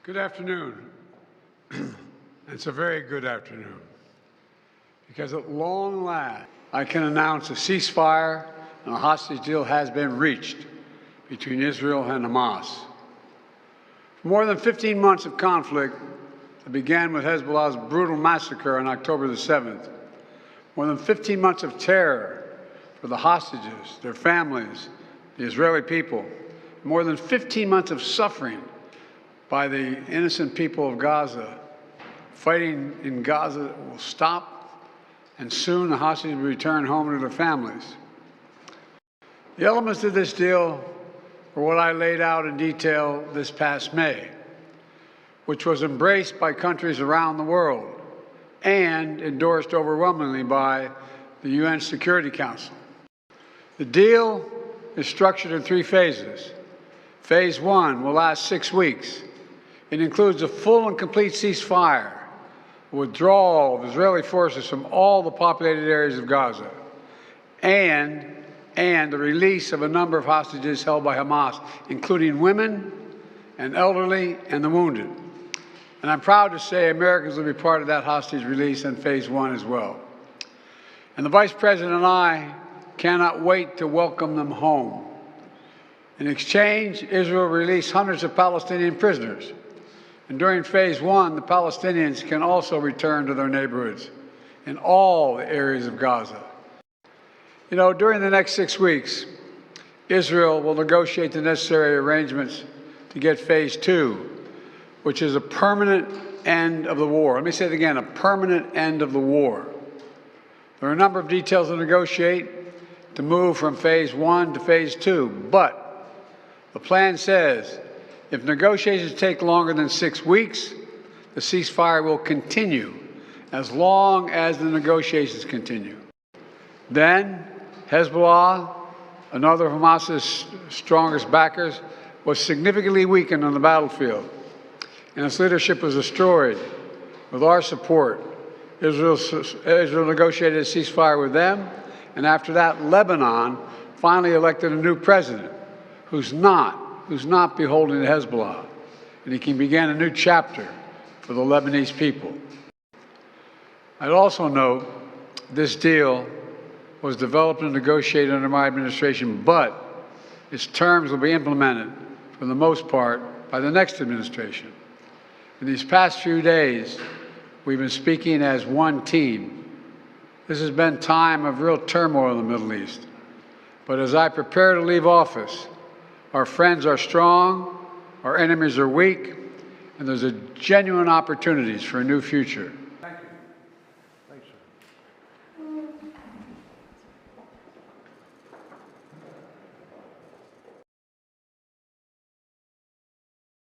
Good afternoon. It's a very good afternoon, because at long last, I can announce a ceasefire and a hostage deal has been reached between Israel and Hamas. For more than 15 months of conflict that began with Hezbollah's brutal massacre on October the 7th, more than 15 months of terror for the hostages, their families, the Israeli people, more than 15 months of suffering by the innocent people of Gaza. Fighting in Gaza will stop, and soon the hostages will return home to their families. The elements of this deal were what I laid out in detail this past May, which was embraced by countries around the world and endorsed overwhelmingly by the UN Security Council. The deal is structured in 3 phases. Phase 1 will last 6 weeks. It includes a full and complete ceasefire, withdrawal of Israeli forces from all the populated areas of Gaza, and the release of a number of hostages held by Hamas, including women and elderly and the wounded. And I'm proud to say Americans will be part of that hostage release in Phase 1 as well. And the Vice President and I cannot wait to welcome them home. In exchange, Israel released hundreds of Palestinian prisoners. And during Phase 1, the Palestinians can also return to their neighborhoods in all the areas of Gaza. You know, during the next 6 weeks, Israel will negotiate the necessary arrangements to get Phase 2, which is a permanent end of the war. Let me say it again, a permanent end of the war. There are a number of details to negotiate to move from Phase 1 to Phase 2, but the plan says if negotiations take longer than 6 weeks, the ceasefire will continue as long as the negotiations continue. Then Hezbollah, another of Hamas's strongest backers, was significantly weakened on the battlefield, and its leadership was destroyed. With our support, Israel negotiated a ceasefire with them, and after that, Lebanon finally elected a new president who's not beholden to Hezbollah, and he can begin a new chapter for the Lebanese people. I'd also note this deal was developed and negotiated under my administration, but its terms will be implemented, for the most part, by the next administration. In these past few days, we've been speaking as one team. This has been a time of real turmoil in the Middle East. But as I prepare to leave office, our friends are strong, our enemies are weak, and there's genuine opportunities for a new future.